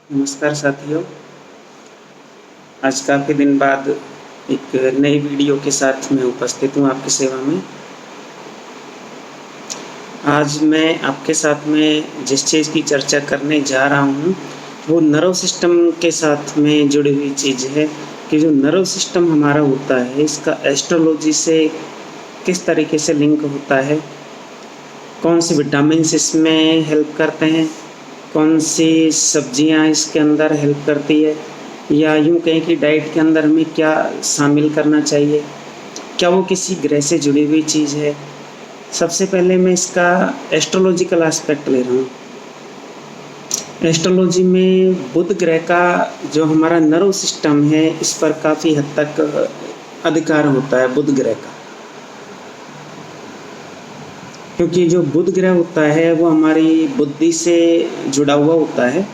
नमस्कार साथियों। आज काफ़ी दिन बाद एक नई वीडियो के साथ मैं उपस्थित हूँ आपकी सेवा में। आज मैं आपके साथ में जिस चीज़ की चर्चा करने जा रहा हूँ वो नर्व सिस्टम के साथ में जुड़ी हुई चीज़ है कि जो नर्व सिस्टम हमारा होता है इसका एस्ट्रोलॉजी से किस तरीके से लिंक होता है, कौन सी विटामिन्स इसमें हेल्प करते हैं, कौन सी सब्जियां इसके अंदर हेल्प करती है, या यूँ कहें कि डाइट के अंदर हमें क्या शामिल करना चाहिए, क्या वो किसी ग्रह से जुड़ी हुई चीज़ है। सबसे पहले मैं इसका एस्ट्रोलॉजिकल एस्पेक्ट ले रहा हूँ। एस्ट्रोलॉजी में बुध ग्रह का जो हमारा नर्व सिस्टम है इस पर काफ़ी हद तक अधिकार होता है बुध ग्रह का, क्योंकि जो बुध ग्रह होता है वो हमारी बुद्धि से जुड़ा हुआ होता है।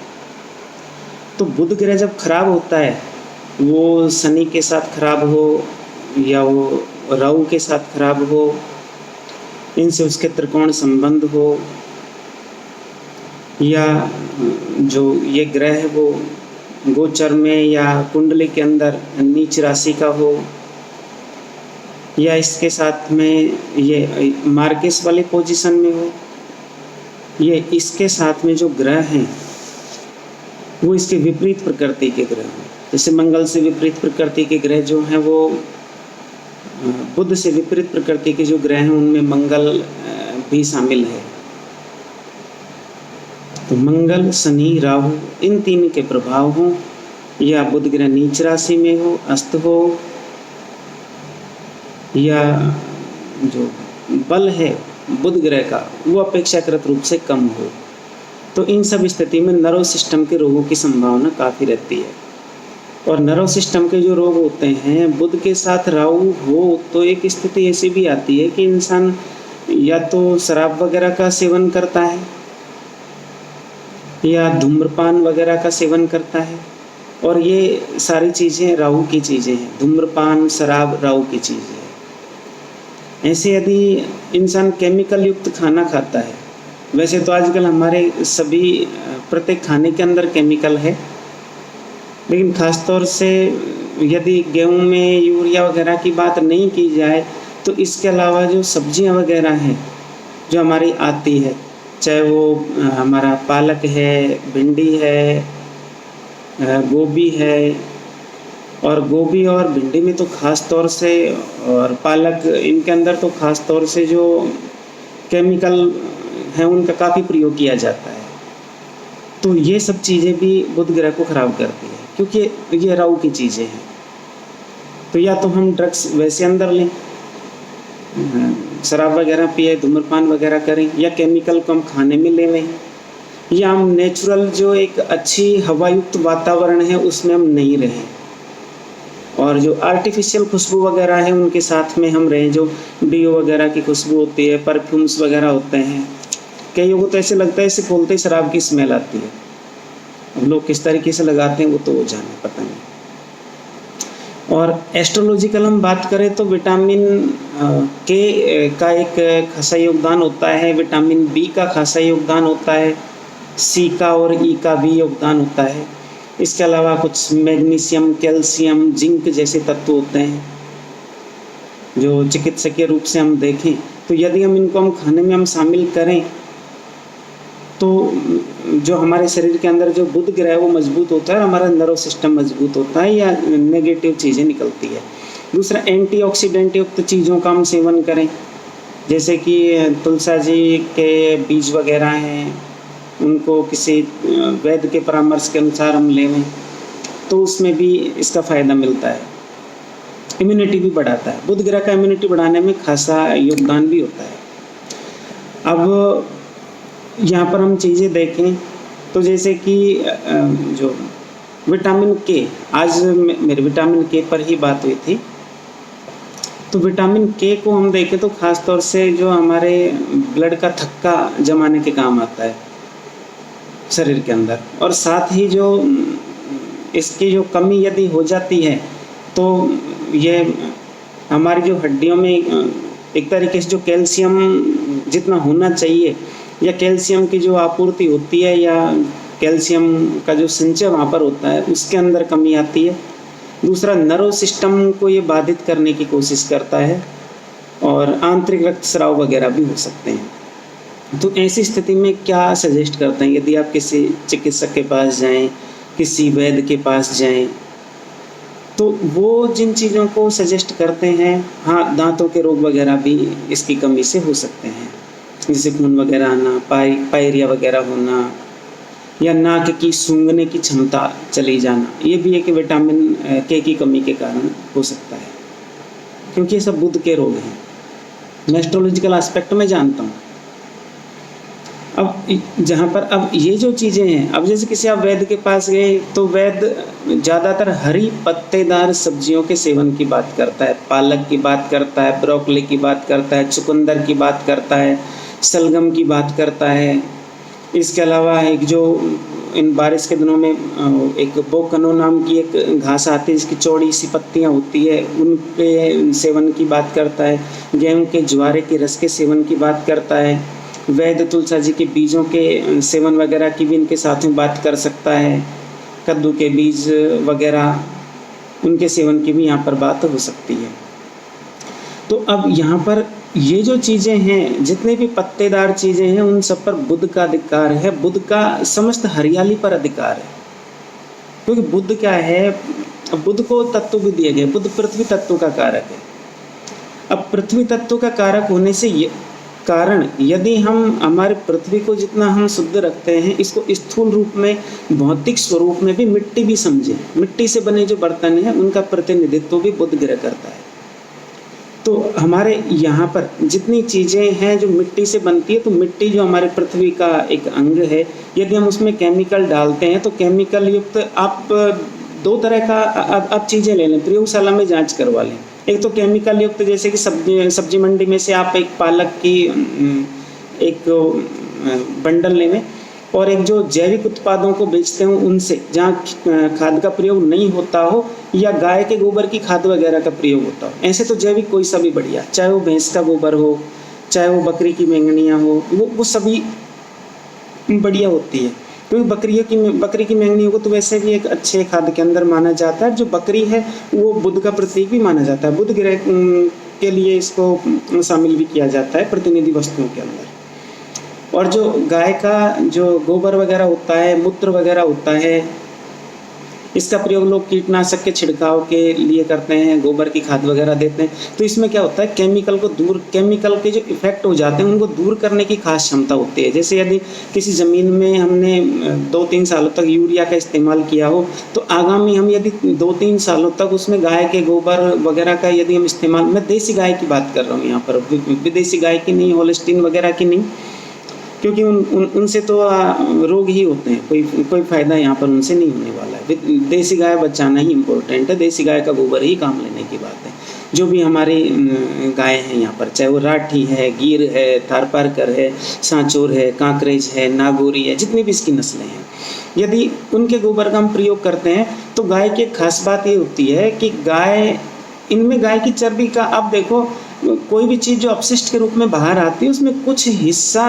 तो बुध ग्रह जब खराब होता है, वो शनि के साथ खराब हो या वो राहु के साथ खराब हो, इनसे उसके त्रिकोण संबंध हो, या जो ये ग्रह है वो गोचर में या कुंडली के अंदर नीच राशि का हो, या इसके साथ में ये मार्केस वाली पोजीशन में हो, ये इसके साथ में जो ग्रह हैं वो इसके विपरीत प्रकृति के ग्रह हैं। जैसे मंगल से विपरीत प्रकृति के ग्रह जो हैं वो बुध से विपरीत प्रकृति के जो ग्रह हैं उनमें मंगल भी शामिल है। तो मंगल, शनि, राहु इन तीन के प्रभाव हों, या बुध ग्रह नीच राशि में हो, अस्त हो, या जो बल है बुध ग्रह का वो अपेक्षाकृत रूप से कम हो, तो इन सब स्थिति में नर्व सिस्टम के रोगों की संभावना काफ़ी रहती है। और नर्व सिस्टम के जो रोग होते हैं, बुध के साथ राहु हो तो एक स्थिति ऐसी भी आती है कि इंसान या तो शराब वगैरह का सेवन करता है या धूम्रपान वगैरह का सेवन करता है, और ये सारी चीज़ें राहु की चीज़ें हैं। धूम्रपान, शराब राहु की चीज़ें हैं। ऐसे यदि इंसान केमिकल युक्त खाना खाता है, वैसे तो आजकल हमारे सभी प्रत्येक खाने के अंदर केमिकल है, लेकिन ख़ास तौर से यदि गेहूं में यूरिया वगैरह की बात नहीं की जाए तो इसके अलावा जो सब्जियां वगैरह हैं जो हमारी आती है, चाहे वो हमारा पालक है, भिंडी है, गोभी है, और गोभी और भिंडी में तो ख़ास तौर से, और पालक, इनके अंदर तो ख़ास तौर से जो केमिकल हैं उनका काफ़ी प्रयोग किया जाता है। तो ये सब चीज़ें भी बुध ग्रह को ख़राब करती है, क्योंकि ये राहु की चीज़ें हैं। तो या तो हम ड्रग्स वैसे अंदर लें, शराब वगैरह पिए, धूम्रपान वगैरह करें, या केमिकल को हम खाने में ले लें, या हम नेचुरल जो एक अच्छी हवायुक्त वातावरण है उसमें हम नहीं रहें, और जो आर्टिफिशियल खुशबू वगैरह है उनके साथ में हम रहें। जो डीओ वगैरह की खुशबू होती है, परफ्यूम्स वगैरह होते हैं, कईयों को तो ऐसे लगता है इसे खोलते ही शराब की स्मेल आती है। अब लोग किस तरीके से लगाते हैं वो तो जाने, पता नहीं। और एस्ट्रोलॉजिकल हम बात करें तो विटामिन के का एक खासा योगदान होता है, विटामिन बी का खासा योगदान होता है, सी का और ई का भी योगदान होता है। इसके अलावा कुछ मैग्नीशियम, कैल्शियम, जिंक जैसे तत्व होते हैं जो चिकित्सकीय रूप से हम देखें तो यदि हम इनको हम खाने में हम शामिल करें तो जो हमारे शरीर के अंदर जो बुध ग्रह है वो मजबूत होता है, हमारा नर्व सिस्टम मजबूत होता है, या नेगेटिव चीज़ें निकलती है। दूसरा, एंटीऑक्सीडेंट युक्त चीज़ों का हम सेवन करें, जैसे कि तुलसा जी के बीज वगैरह हैं, उनको किसी वैद्य के परामर्श के अनुसार हम लें तो उसमें भी इसका फ़ायदा मिलता है। इम्यूनिटी भी बढ़ाता है, बुध ग्रह का इम्यूनिटी बढ़ाने में खासा योगदान भी होता है। अब यहाँ पर हम चीज़ें देखें तो जैसे कि जो विटामिन के, आज मेरे विटामिन के पर ही बात हुई थी, तो विटामिन के को हम देखें तो ख़ास तौर से जो हमारे ब्लड का थक्का जमाने के काम आता है शरीर के अंदर, और साथ ही जो इसकी जो कमी यदि हो जाती है तो ये हमारी जो हड्डियों में एक तरीके से जो कैल्शियम जितना होना चाहिए या कैल्शियम की जो आपूर्ति होती है या कैल्शियम का जो संचय वहाँ पर होता है उसके अंदर कमी आती है। दूसरा, नर्व सिस्टम को ये बाधित करने की कोशिश करता है और आंतरिक रक्तस्राव वगैरह भी हो सकते हैं। तो ऐसी स्थिति में क्या सजेस्ट करते हैं, यदि आप किसी चिकित्सक के पास जाएं, किसी वैद्य के पास जाएं, तो वो जिन चीज़ों को सजेस्ट करते हैं, हाँ, दांतों के रोग वगैरह भी इसकी कमी से हो सकते हैं, जैसे खून वगैरह आना, पायरिया वगैरह होना, या नाक की सूंघने की क्षमता चली जाना, ये भी एक विटामिन के की कमी के कारण हो सकता है, क्योंकि ये सब बुध के रोग हैं। मैं एस्ट्रोलॉजिकल एस्पेक्ट में जानता हूँ। अब जहाँ पर अब ये जो चीज़ें हैं, अब जैसे किसी आप वैद्य के पास गए तो वैद्य ज़्यादातर हरी पत्तेदार सब्जियों के सेवन की बात करता है, पालक की बात करता है, ब्रोकली की बात करता है, चुकंदर की बात करता है, सलगम की बात करता है। इसके अलावा एक जो इन बारिश के दिनों में एक बोकनो नाम की एक घास आती है जिसकी चौड़ी सी पत्तियाँ होती है, उनके सेवन की बात करता है। गेहूँ के ज्वारे के रस के सेवन की बात करता है। वैद्य तुलसा जी के बीजों के सेवन वगैरह की भी इनके साथ में बात कर सकता है। कद्दू के बीज वगैरह, उनके सेवन की भी यहाँ पर बात हो सकती है। तो अब यहाँ पर ये जो चीज़ें हैं, जितने भी पत्तेदार चीज़ें हैं, उन सब पर बुध का अधिकार है। बुध का समस्त हरियाली पर अधिकार है, क्योंकि बुध क्या है, बुध को तत्व भी दिए गए। बुध पृथ्वी तत्व का कारक है। अब पृथ्वी तत्व का कारक होने से कारण यदि हम हमारे पृथ्वी को जितना हम शुद्ध रखते हैं, इसको स्थूल रूप में, भौतिक स्वरूप में भी मिट्टी भी समझें, मिट्टी से बने जो बर्तन हैं उनका प्रतिनिधित्व भी बुध ग्रह करता है। तो हमारे यहाँ पर जितनी चीज़ें हैं जो मिट्टी से बनती है, तो मिट्टी जो हमारे पृथ्वी का एक अंग है, यदि हम उसमें केमिकल डालते हैं तो केमिकल युक्त आप दो तरह का आप चीज़ें ले लें, प्रयोगशाला में जांच करवा लें। एक तो केमिकल युक्त, जैसे कि सब्जी मंडी में से आप एक पालक की एक बंडल लें, और एक जो जैविक उत्पादों को बेचते हो उनसे, जहाँ खाद का प्रयोग नहीं होता हो या गाय के गोबर की खाद वगैरह का प्रयोग होता हो। ऐसे तो जैविक कोई सा भी बढ़िया, चाहे वो भैंस का गोबर हो, चाहे वो बकरी की मेंगनियाँ हो, वो सभी बढ़िया होती है। क्योंकि बकरी की मेंगनियों को तो वैसे भी एक अच्छे खाद के अंदर माना जाता है। जो बकरी है वो बुध का प्रतीक भी माना जाता है। बुध ग्रह के लिए इसको शामिल भी किया जाता है प्रतिनिधि वस्तुओं के अंदर। और जो गाय का जो गोबर वगैरह होता है, मूत्र वगैरह होता है, इसका प्रयोग लोग कीटनाशक के छिड़काव के लिए करते हैं, गोबर की खाद वगैरह देते हैं। तो इसमें क्या होता है, केमिकल के जो इफेक्ट हो जाते हैं उनको दूर करने की खास क्षमता होती है। जैसे यदि किसी ज़मीन में हमने 2-3 सालों तक यूरिया का इस्तेमाल किया हो, तो आगामी हम यदि 2-3 सालों तक उसमें गाय के गोबर वगैरह का यदि हम इस्तेमाल, मैं देसी गाय की बात कर रहा हूँ यहाँ पर, विदेशी गाय की नहीं, होल्स्टीन वगैरह की नहीं, क्योंकि उनसे तो रोग ही होते हैं, कोई फ़ायदा यहाँ पर उनसे नहीं होने वाला है। देसी गाय बचाना ही इम्पोर्टेंट है, देसी गाय का गोबर ही काम लेने की बात है। जो भी हमारी गाय हैं यहाँ पर, चाहे वो राठी है, गिर है, थारपारकर है, सांचोर है, कांकरेज है, नागौरी है, जितनी भी इसकी नस्लें हैं, यदि उनके गोबर का हम प्रयोग करते हैं तो गाय की खास बात ये होती है कि इनमें गाय की चर्बी का, आप देखो कोई भी चीज़ जो अपशिष्ट के रूप में बाहर आती है उसमें कुछ हिस्सा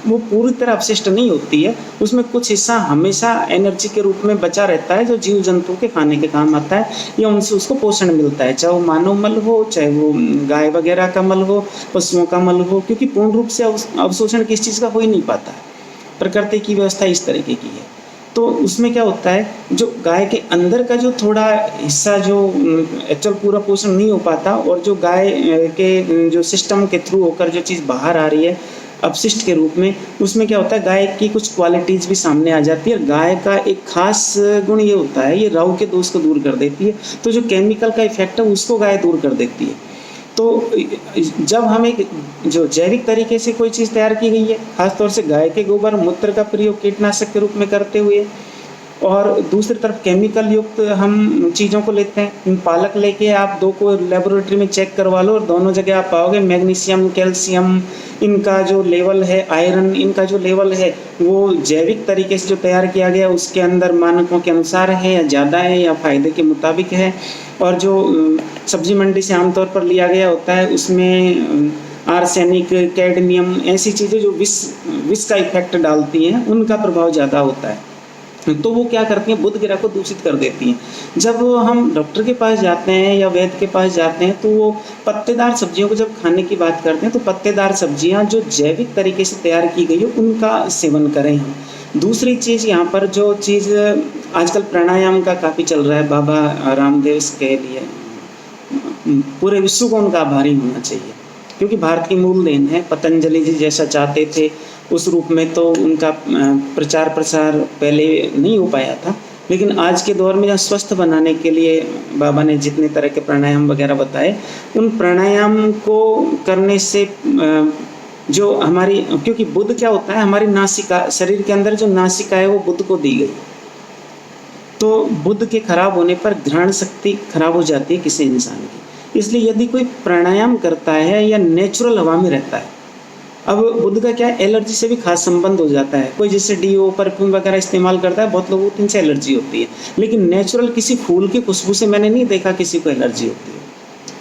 वो पूरी तरह अपशिष्ट नहीं होती है, उसमें कुछ हिस्सा हमेशा एनर्जी के रूप में बचा रहता है, जो जीव जंतु के खाने के काम आता है या उनसे उसको पोषण मिलता है, चाहे वो मानव मल हो, चाहे वो गाय वगैरह का मल हो, पशुओं का मल हो, क्योंकि पूर्ण रूप से अवशोषण किस चीज़ का हो ही नहीं पाता है। प्रकृति की व्यवस्था इस तरीके की है। तो उसमें क्या होता है, जो गाय के अंदर का जो थोड़ा हिस्सा जो एक्चुअल पूरा पोषण नहीं हो पाता, और जो गाय के जो सिस्टम के थ्रू होकर जो चीज़ बाहर आ रही है अपशिष्ट के रूप में, उसमें क्या होता है, गाय की कुछ क्वालिटीज़ भी सामने आ जाती है। गाय का एक खास गुण ये होता है, ये राहु के दोष को दूर कर देती है। तो जो केमिकल का इफेक्ट है उसको गाय दूर कर देती है। तो जब हम एक जो जैविक तरीके से कोई चीज़ तैयार की गई है, खासतौर से गाय के गोबर मूत्र का प्रयोग कीटनाशक के रूप में करते हुए, और दूसरी तरफ केमिकल युक्त हम चीज़ों को लेते हैं। पालक लेके आप 2 को लेबोरेटरी में चेक करवा लो और दोनों जगह आप पाओगे मैग्नीशियम, कैल्शियम, इनका जो लेवल है, आयरन, इनका जो लेवल है वो जैविक तरीके से जो तैयार किया गया उसके अंदर मानकों के अनुसार है या ज़्यादा है या फ़ायदे के मुताबिक है। और जो सब्जी मंडी से आमतौर पर लिया गया होता है उसमें आर्सेनिक, कैडमियम, ऐसी चीज़ें जो विष का इफेक्ट डालती हैं, उनका प्रभाव ज़्यादा होता है। तो वो क्या करती हैं, बुध ग्रह को दूषित कर देती हैं। जब हम डॉक्टर के पास जाते हैं या वैद्य के पास जाते हैं तो वो पत्तेदार सब्जियों को जब खाने की बात करते हैं तो पत्तेदार सब्जियां जो जैविक तरीके से तैयार की गई हो उनका सेवन करें हम। दूसरी चीज़ यहाँ पर जो चीज़ आजकल प्राणायाम का काफ़ी चल रहा है, बाबा रामदेव इसके लिए पूरे विश्व को उनका आभारी होना चाहिए, क्योंकि भारत की मूल देन है। पतंजलि जी जैसा चाहते थे उस रूप में तो उनका प्रचार प्रसार पहले नहीं हो पाया था, लेकिन आज के दौर में जहाँ स्वस्थ बनाने के लिए बाबा ने जितने तरह के प्राणायाम वगैरह बताए, उन प्राणायाम को करने से जो हमारी, क्योंकि बुध क्या होता है, हमारी नासिका, शरीर के अंदर जो नासिका है वो बुध को दी गई, तो बुध के खराब होने पर घ्राण शक्ति खराब हो जाती है किसी इंसान की। इसलिए यदि कोई प्राणायाम करता है या नेचुरल हवा में रहता है, अब बुध का क्या है, एलर्जी से भी खास संबंध हो जाता है। कोई जैसे डीओ परफ्यूम वगैरह इस्तेमाल करता है, बहुत लोगों को इनसे एलर्जी होती है, लेकिन नेचुरल किसी फूल की खुशबू से मैंने नहीं देखा किसी को एलर्जी होती है।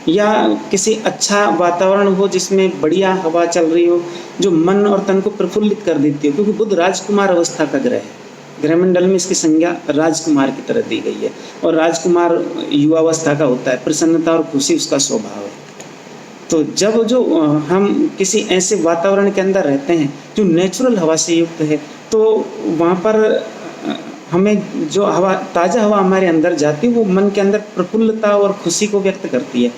या किसी अच्छा वातावरण हो जिसमें बढ़िया हवा चल रही हो जो मन और तन को प्रफुल्लित कर देती हो, क्योंकि बुध राजकुमार अवस्था का ग्रह है। ग्रहमंडल में इसकी संज्ञा राजकुमार की तरह दी गई है, और राजकुमार युवावस्था का होता है, प्रसन्नता और खुशी उसका स्वभाव है। तो जब जो हम किसी ऐसे वातावरण के अंदर रहते हैं जो नेचुरल हवा से युक्त है, तो वहाँ पर हमें जो हवा, ताज़ा हवा हमारे अंदर जाती है, वो मन के अंदर प्रफुल्लता और खुशी को व्यक्त करती है।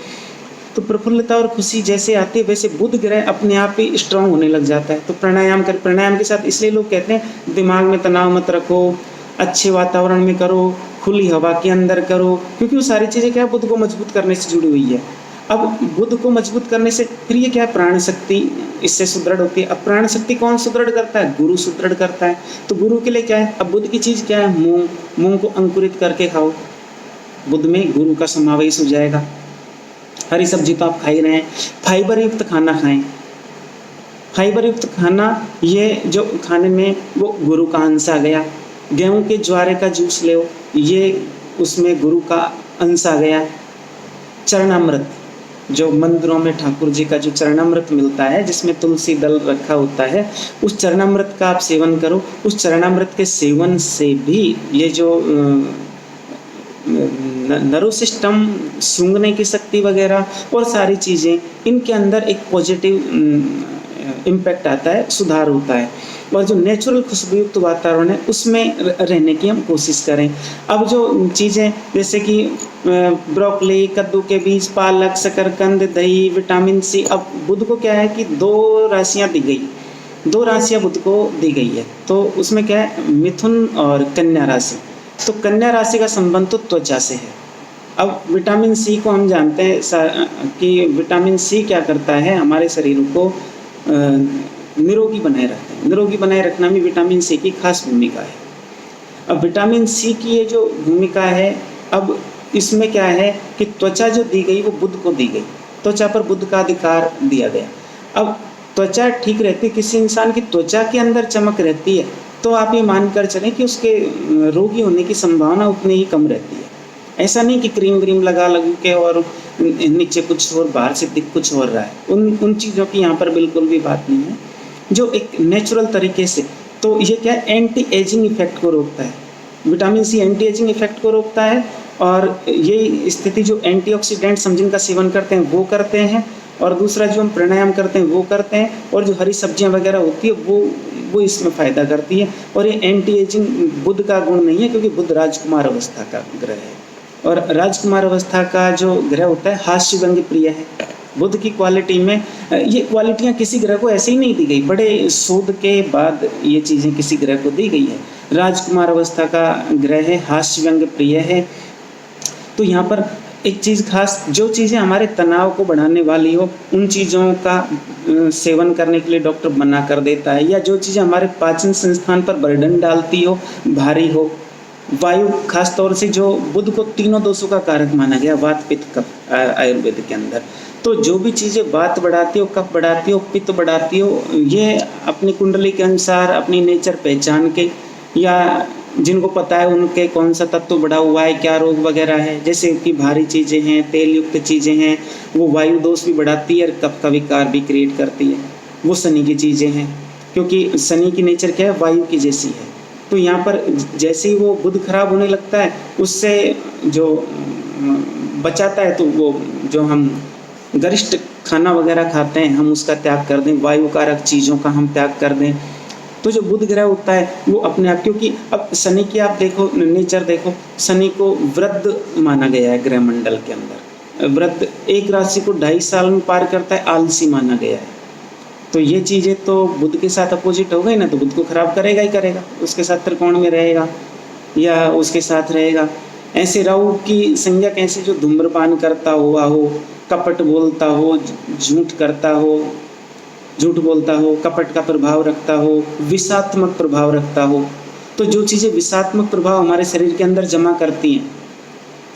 तो प्रफुल्लता और खुशी जैसे आती है वैसे बुध ग्रह अपने आप ही स्ट्रांग होने लग जाता है। तो प्राणायाम के साथ, इसलिए लोग कहते हैं दिमाग में तनाव मत रखो, अच्छे वातावरण में करो, खुली हवा के अंदर करो, क्योंकि वो सारी चीज़ें क्या बुध को मजबूत करने से जुड़ी हुई है। अब बुध को मजबूत करने से फिर ये क्या है, प्राण शक्ति इससे सुदृढ़ होती है। अब प्राण शक्ति कौन सुदृढ़ करता है, गुरु सुदृढ़ करता है। तो गुरु के लिए क्या है, अब बुध की चीज़ क्या है, मूंग। मूंग को अंकुरित करके खाओ, बुध में गुरु का समावेश हो जाएगा। हरी सब्जी तो आप खा ही रहे हैं, फाइबर युक्त खाना खाएं। फाइबर युक्त खाना ये जो खाने में वो गुरु का अंश आ गया। गेहूं के ज्वारे का जूस ले, ये उसमें गुरु का अंश आ गया। चरणामृत, जो मंदिरों में ठाकुर जी का जो चरणामृत मिलता है जिसमें तुलसी दल रखा होता है, उस चरणामृत का आप सेवन करो। उस चरणामृत के सेवन से भी ये जो नर्व सिस्टम, सूंघने की शक्ति वगैरह और सारी चीज़ें, इनके अंदर एक पॉजिटिव इम्पैक्ट आता है, सुधार होता है। और जो नेचुरल खुशबूयुक्त वातावरण है उसमें रहने की हम कोशिश करें। अब जो चीज़ें जैसे कि ब्रोकली, कद्दू के बीज, पालक, शकरकंद, दही, विटामिन सी, अब बुध को क्या है कि 2 राशियाँ दी गई, 2 राशियाँ बुध को दी गई है। तो उसमें क्या है, मिथुन और कन्या राशि। तो कन्या राशि का संबंध तो त्वचा से है। अब विटामिन सी को हम जानते हैं कि विटामिन सी क्या करता है, हमारे शरीर को निरोगी बनाए रखता है। निरोगी बनाए रखना में विटामिन सी की खास भूमिका है। अब विटामिन सी की ये जो भूमिका है, अब इसमें क्या है कि त्वचा जो दी गई वो बुध को दी गई, त्वचा पर बुध का अधिकार दिया गया। अब त्वचा ठीक रहती है, किसी इंसान की त्वचा के अंदर चमक रहती है तो आप ये मानकर चलें कि उसके रोगी होने की संभावना उतनी ही कम रहती है। ऐसा नहीं कि क्रीम व्रीम लगा के और नीचे कुछ और बाहर से दिख कुछ और रहा है, उन चीज़ों की यहाँ पर बिल्कुल भी बात नहीं है। जो एक नेचुरल तरीके से, तो ये क्या एंटी एजिंग इफेक्ट को रोकता है। Vitamin C anti ageing effect को रोकता है, और ये स्थिति जो एंटीऑक्सीडेंट्स हम जिनका सेवन करते हैं वो करते हैं, और दूसरा जो हम प्राणायाम करते हैं वो करते हैं, और जो हरी सब्जियां वगैरह होती है वो इसमें फ़ायदा करती है। और ये एंटी एजिंग बुध का गुण नहीं है, क्योंकि बुध राजकुमार अवस्था का ग्रह है, और राजकुमार अवस्था का जो ग्रह होता है हास्य व्यंग्य प्रिय है। बुध की क्वालिटी में ये क्वालिटियाँ किसी ग्रह को ऐसे ही नहीं दी गई, बड़े शोध के बाद ये चीज़ें किसी ग्रह को दी गई है। राजकुमार अवस्था का ग्रह है, हास्य व्यंग्य प्रिय है। तो यहाँ पर एक चीज़ खास, जो चीज़ें हमारे तनाव को बढ़ाने वाली हो उन चीज़ों का सेवन करने के लिए डॉक्टर मना कर देता है, या जो चीज़ें हमारे पाचन संस्थान पर बर्डन डालती हो, भारी हो। वायु, खास तौर से जो बुध को तीनों दोषों का कारक माना गया, वात, पित्त, कफ आयुर्वेद के अंदर। तो जो भी चीज़ें वात बढ़ाती हो, कफ बढ़ाती हो, पित्त बढ़ाती हो, ये अपनी कुंडली के अनुसार अपनी नेचर पहचान के, या जिनको पता है उनके कौन सा तत्व बढ़ा हुआ है, क्या रोग वगैरह है, जैसे कि भारी चीज़ें हैं, तेल युक्त चीज़ें हैं, वो वायु दोष भी बढ़ाती है और कफ का विकार भी क्रिएट करती है। वो शनि की चीज़ें हैं, क्योंकि शनि की नेचर क्या है, वायु की जैसी है। तो यहाँ पर जैसे ही वो बुध खराब होने लगता है, उससे जो बचाता है, तो वो जो हम गरिष्ठ खाना वगैरह खाते हैं हम उसका त्याग कर दें, वायु कारक चीज़ों का हम त्याग कर दें, तो जो बुध ग्रह होता है वो अपने आप, क्योंकि अब शनि की आप देखो नेचर देखो, शनि को वृद्ध माना गया है ग्रह मंडल के अंदर। वृद्ध एक राशि को 2.5 साल में पार करता है, आलसी माना गया है। तो ये चीज़ें तो बुध के साथ अपोजिट हो गई ना, तो बुध को खराब करेगा ही करेगा, उसके साथ त्रिकोण में रहेगा या उसके साथ रहेगा। ऐसे राहु की संज्ञा कैसे, जो धूम्रपान करता हुआ हो, कपट बोलता हो, झूठ बोलता हो, कपट का प्रभाव रखता हो, विषात्मक प्रभाव रखता हो। तो जो चीज़ें विषात्मक प्रभाव हमारे शरीर के अंदर जमा करती हैं,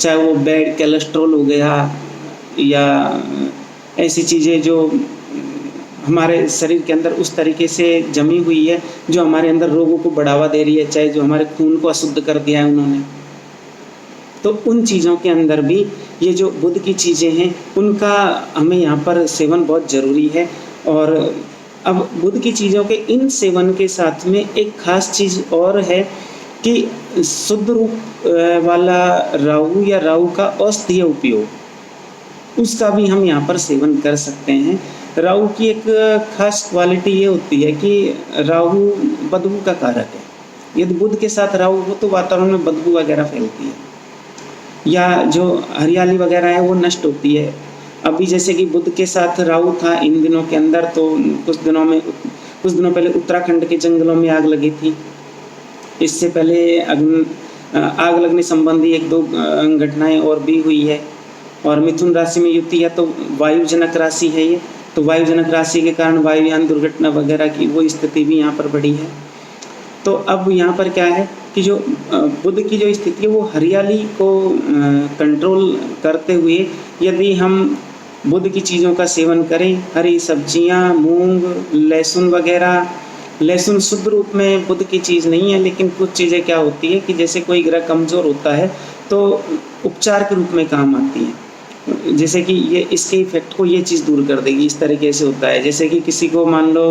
चाहे वो बैड कोलेस्ट्रॉल हो गया या ऐसी चीज़ें जो हमारे शरीर के अंदर उस तरीके से जमी हुई है जो हमारे अंदर रोगों को बढ़ावा दे रही है, चाहे जो हमारे खून को अशुद्ध कर दिया है उन्होंने, तो उन चीज़ों के अंदर भी ये जो बुध की चीज़ें हैं उनका हमें यहाँ पर सेवन बहुत ज़रूरी है। और अब बुध की चीज़ों के इन सेवन के साथ में एक खास चीज़ और है कि शुद्ध रूप वाला राहु या राहु का औषधीय उपयोग, उसका भी हम यहाँ पर सेवन कर सकते हैं। राहु की एक खास क्वालिटी ये होती है कि राहु बदबू का कारक है। यदि बुध के साथ राहु हो तो वातावरण में बदबू वगैरह फैलती है या जो हरियाली वगैरह है वो नष्ट होती है। अभी जैसे कि बुध के साथ राहु था इन दिनों के अंदर, तो कुछ दिनों पहले उत्तराखंड के जंगलों में आग लगी थी। इससे पहले आग लगने संबंधी 1-2 घटनाएं और भी हुई है। और मिथुन राशि में युति है तो वायुजनक राशि है ये, तो वायुजनक राशि के कारण वायुयान दुर्घटना वगैरह की वो स्थिति भी यहाँ पर बढ़ी है। तो अब यहाँ पर क्या है कि जो बुध की जो स्थिति है वो हरियाली को कंट्रोल करते हुए यदि हम बुध की चीज़ों का सेवन करें, हरी सब्जियाँ, मूंग, लहसुन वगैरह। लहसुन शुद्ध रूप में बुध की चीज़ नहीं है, लेकिन कुछ चीज़ें क्या होती है कि जैसे कोई ग्रह कमज़ोर होता है तो उपचार के रूप में काम आती है। जैसे कि ये इसके इफेक्ट को ये चीज़ दूर कर देगी, इस तरीके से होता है। जैसे कि किसी को मान लो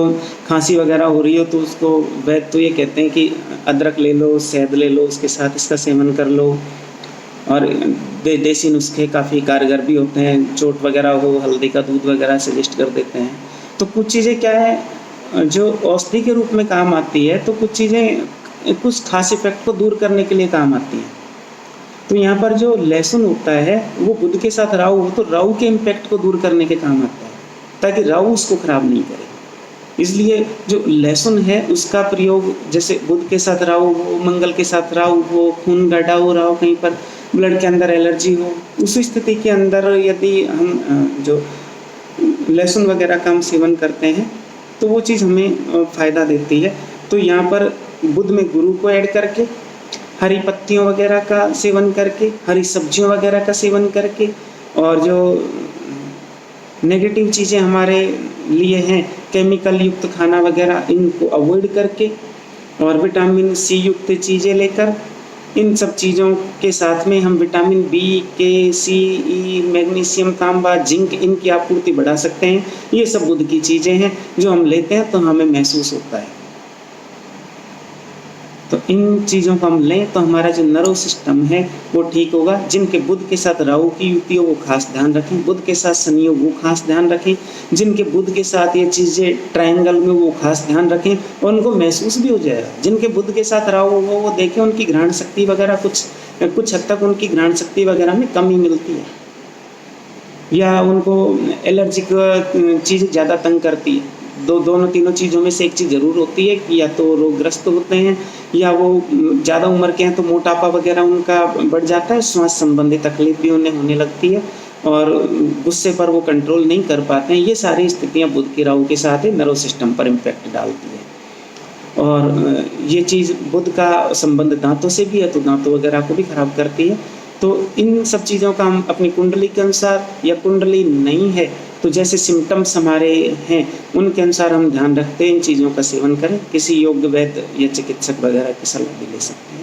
खांसी वगैरह हो रही हो तो उसको वैद्य तो ये कहते हैं कि अदरक ले लो, शहद ले लो, उसके साथ इसका सेवन कर लो। और देसी नुस्खे काफ़ी कारगर भी होते हैं, चोट वगैरह हो हल्दी का दूध वगैरह सजेस्ट कर देते हैं। तो कुछ चीज़ें क्या है जो औषधि के रूप में काम आती है, तो कुछ चीज़ें कुछ खास इफेक्ट को दूर करने के लिए काम आती हैं। तो यहाँ पर जो लहसुन होता है वो बुध के साथ राहु हो तो राहु के इम्पैक्ट को दूर करने के काम आता है, ताकि राहु उसको खराब नहीं करे। इसलिए जो लहसुन है उसका प्रयोग जैसे बुध के साथ राहु हो, मंगल के साथ राहु हो, खून गाढ़ा हो रहा हो, कहीं पर ब्लड के अंदर एलर्जी हो, उस स्थिति के अंदर यदि हम जो लहसुन वगैरह का हम सेवन करते हैं तो वो चीज़ हमें फ़ायदा देती है। तो यहाँ पर बुध में गुरु को ऐड करके, हरी पत्तियों वगैरह का सेवन करके, हरी सब्जियों वगैरह का सेवन करके, और जो नेगेटिव चीज़ें हमारे लिए हैं केमिकल युक्त खाना वगैरह, इनको अवॉइड करके और विटामिन सी युक्त चीज़ें लेकर, इन सब चीज़ों के साथ में हम विटामिन बी, के, सी, ई, मैग्नीशियम, तांबा, जिंक, इनकी आपूर्ति बढ़ा सकते हैं। ये सब बुध की चीज़ें हैं जो हम लेते हैं तो हमें महसूस होता है। तो इन चीज़ों को हम लें तो हमारा जो नर्व सिस्टम है वो ठीक होगा। जिनके बुध के साथ राहु की युति हो वो खास ध्यान रखें, बुध के साथ शनि हो वो खास ध्यान रखें, जिनके बुध के साथ ये चीज़ें ट्रायंगल में वो खास ध्यान रखें और उनको महसूस भी हो जाएगा। जिनके बुध के साथ राहु हो वो देखें उनकी ग्रहण शक्ति वगैरह कुछ हद तक उनकी ग्रहण शक्ति वगैरह में कमी मिलती है, या उनको एलर्जिक चीज़ ज़्यादा तंग करती है। दोनों तीनों चीज़ों में से एक चीज़ ज़रूर होती है कि या तो रोगग्रस्त होते हैं या वो ज़्यादा उम्र के हैं तो मोटापा वगैरह उनका बढ़ जाता है, श्वास संबंधी तकलीफ भी उन्हें होने लगती है और गुस्से पर वो कंट्रोल नहीं कर पाते हैं। ये सारी स्थितियाँ बुध की राहु के साथ ही नर्व सिस्टम पर इम्पैक्ट डालती है। और ये चीज़ बुध का संबंध दांतों से भी है तो दांतों वगैरह को भी खराब करती है। तो इन सब चीज़ों का हम अपनी कुंडली के अनुसार, या कुंडली नहीं है तो जैसे सिम्टम्स हमारे हैं उनके अनुसार हम ध्यान रखते हैं, इन चीज़ों का सेवन करें। किसी योग्य वैद्य या चिकित्सक वगैरह की सलाह भी ले सकते हैं।